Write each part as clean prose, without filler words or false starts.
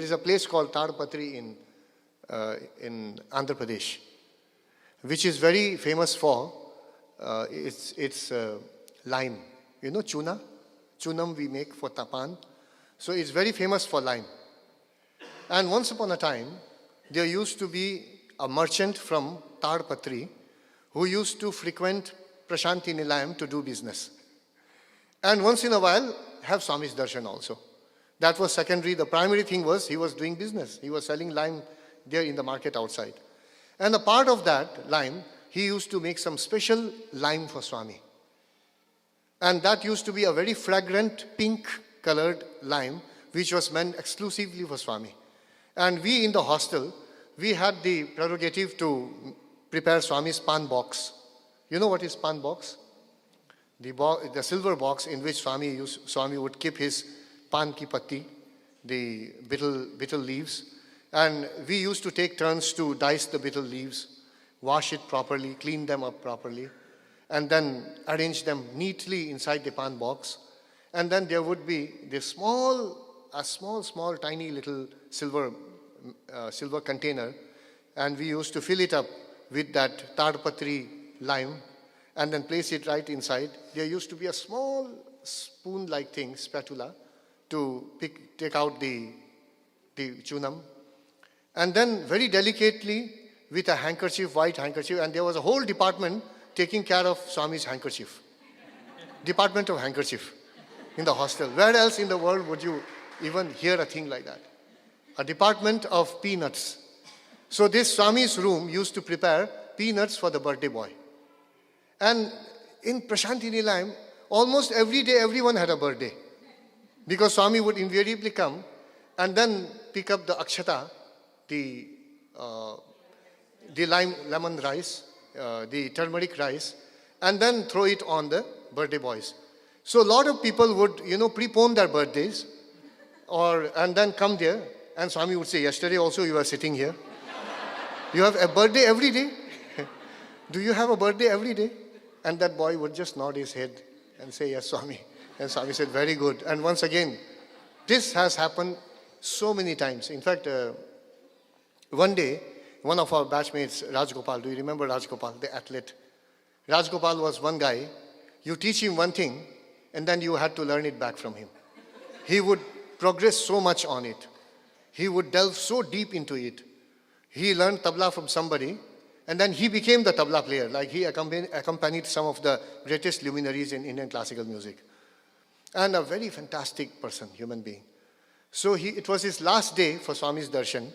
There is a place called Tadpatri in Andhra Pradesh, which is very famous for its lime. You know chuna? Chunam we make for Paan. So it's very famous for lime. And once upon a time, there used to be a merchant from Tadpatri who used to frequent Prashanti Nilayam to do business. And once in a while, have Swami's darshan also. That was secondary. The primary thing was he was doing business. He was selling lime there in the market outside. And a part of that lime, he used to make some special lime for Swami. And that used to be a very fragrant pink colored lime, which was meant exclusively for Swami. And we in the hostel, we had the prerogative to prepare Swami's Paan box. You know what is Paan box? The silver box in which Swami would keep his Paan ki patti, the betel leaves. And we used to take turns to dice the betel leaves, wash it properly, clean them up properly, and then arrange them neatly inside the Paan box. And then there would be this small, tiny little silver container, and we used to fill it up with that Tadpatri lime and then place it right inside. There used to be a small spoon-like thing, spatula, to take out the chunam. And then very delicately with a handkerchief, white handkerchief, and there was a whole department taking care of Swami's handkerchief. Department of handkerchief in the hostel. Where else in the world would you even hear a thing like that? A department of peanuts. So this Swami's room used to prepare peanuts for the birthday boy. And in Prashanti Nilayam, almost every day everyone had a birthday. Because Swami would invariably come and then pick up the akshata, the lemon rice, the turmeric rice, and then throw it on the birthday boys. So a lot of people would, prepone their birthdays and then come there, and Swami would say, yesterday also you were sitting here. You have a birthday every day? Do you have a birthday every day? And that boy would just nod his head and say, yes, Swami. And Swami said, very good. And once again, this has happened so many times. In fact, one day, one of our batchmates, Rajgopal, do you remember Rajgopal, the athlete? Rajgopal was one guy. You teach him one thing, and then you had to learn it back from him. He would progress so much on it. He would delve so deep into it. He learned tabla from somebody, and then he became the tabla player. Like he accompanied some of the greatest luminaries in Indian classical music. And a very fantastic person, human being. So it was his last day for Swami's darshan,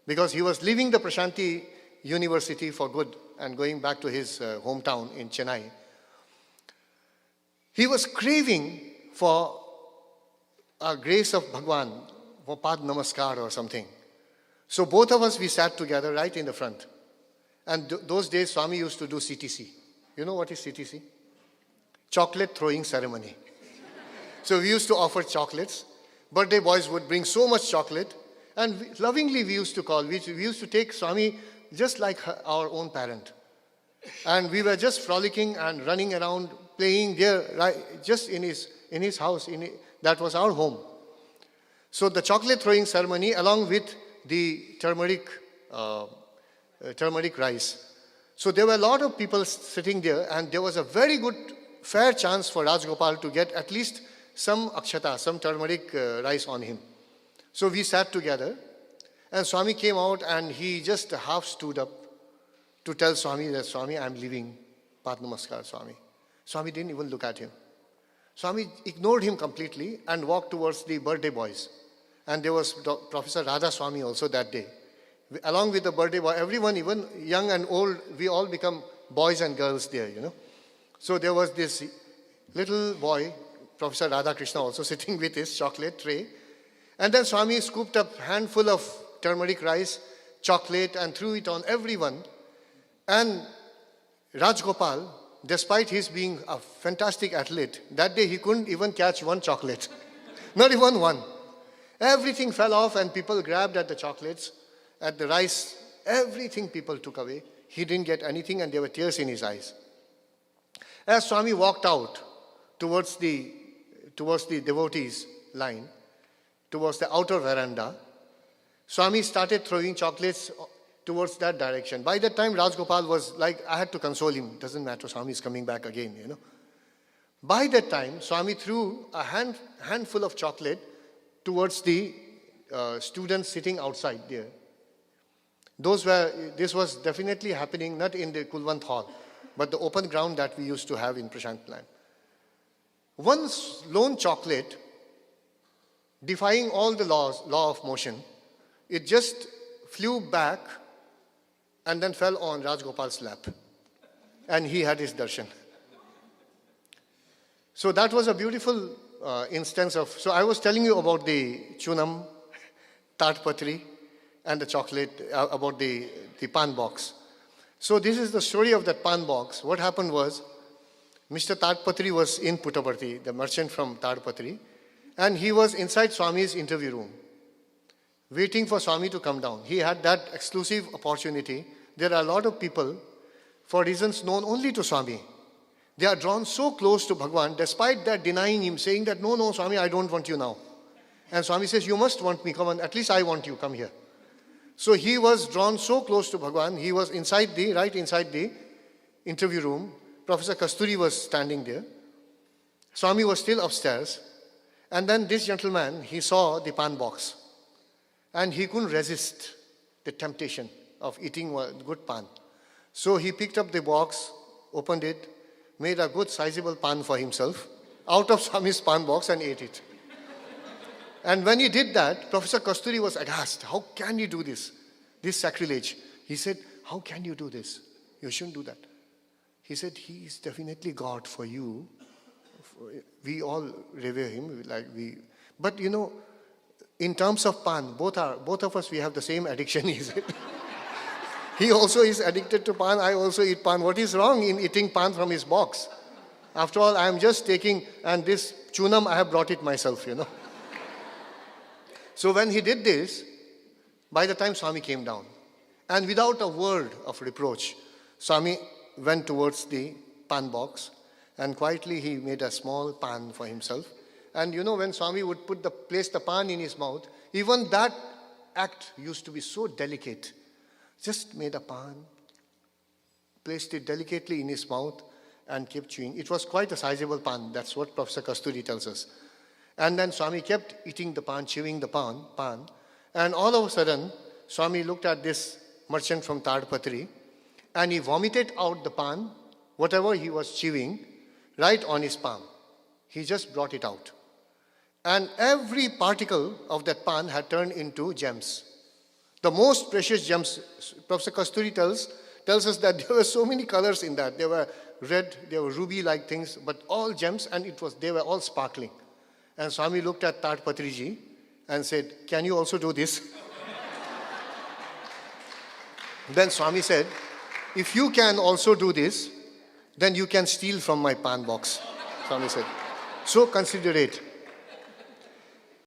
because he was leaving the Prashanti University for good and going back to his hometown in Chennai. He was craving for a grace of Bhagwan, for Pad Namaskar or something. So both of us, we sat together right in the front. And those days, Swami used to do CTC. You know what is CTC? Chocolate throwing ceremony. So we used to offer chocolates. Birthday boys would bring so much chocolate. And lovingly we used to call. We used to take Swami just like our own parent. And we were just frolicking and running around, playing there, right, just in his house. That was our home. So the chocolate throwing ceremony, along with the turmeric rice. So there were a lot of people sitting there, and there was a very good, fair chance for Rajgopal to get at least some akshata, some turmeric rice on him. So we sat together, and Swami came out, and he just half stood up to tell Swami that, Swami, I'm leaving. Pat Namaskar, Swami. Swami didn't even look at him. Swami ignored him completely and walked towards the birthday boys. And there was Professor Radha Swami also that day. Along with the birthday boy, everyone, even young and old, we all become boys and girls there, So there was this little boy, Professor Radha Krishna, also sitting with his chocolate tray. And then Swami scooped up a handful of turmeric rice, chocolate, and threw it on everyone. And Rajgopal, despite his being a fantastic athlete, that day he couldn't even catch one chocolate. Not even one. Everything fell off, and people grabbed at the chocolates, at the rice. Everything people took away. He didn't get anything, and there were tears in his eyes. As Swami walked out towards the devotees' line, towards the outer veranda, Swami started throwing chocolates towards that direction. By that time, Rajgopal was like, I had to console him. Doesn't matter, Swami is coming back again, you know. By that time, Swami threw a handful of chocolate towards the students sitting outside there. This was definitely happening not in the Kulwant hall, but the open ground that we used to have in Prashant Plan. One lone chocolate, defying all the law of motion, it just flew back and then fell on Rajgopal's lap. And he had his darshan. So that was a beautiful instance of, so I was telling you about the chunam, tatpatri, and the chocolate, about the Paan box. So this is the story of that Paan box. What happened was, Mr. Tatpatri was in Puttaparthi, the merchant from Tatpatri, and he was inside Swami's interview room, waiting for Swami to come down. He had that exclusive opportunity. There are a lot of people, for reasons known only to Swami, they are drawn so close to Bhagwan, despite that denying him, saying that, no, Swami, I don't want you now. And Swami says, you must want me, come on, at least I want you, come here. So he was drawn so close to Bhagwan, he was right inside the interview room. Professor Kasturi was standing there. Swami was still upstairs. And then this gentleman, he saw the Paan box. And he couldn't resist the temptation of eating a good Paan. So he picked up the box, opened it, made a good sizable Paan for himself, out of Swami's Paan box and ate it. And when he did that, Professor Kasturi was aghast. How can you do this? This sacrilege. He said, how can you do this? You shouldn't do that. He said, he is definitely God for you. We all revere him. But you know, in terms of Paan, both of us, we have the same addiction, he said. He also is addicted to Paan. I also eat Paan. What is wrong in eating Paan from his box? After all, I am just taking, and this chunam, I have brought it myself, you know. So when he did this, by the time Swami came down, and without a word of reproach, Swami went towards the Paan box, and quietly he made a small Paan for himself. And you know, when Swami would place the Paan in his mouth, even that act used to be so delicate. Just made a Paan, placed it delicately in his mouth, and kept chewing. It was quite a sizable Paan. That's what Professor Kasturi tells us. And then Swami kept eating the Paan, chewing the Paan. And all of a sudden, Swami looked at this merchant from Tadpatri, and he vomited out the Paan, whatever he was chewing, right on his palm. He just brought it out. And every particle of that Paan had turned into gems. The most precious gems. Professor Kasturi tells us that there were so many colors in that. They were red, they were ruby-like things, but all gems, and they were all sparkling. And Swami looked at Tadpatriji and said, can you also do this? Then Swami said, if you can also do this, then you can steal from my Paan box. Swami said, so considerate.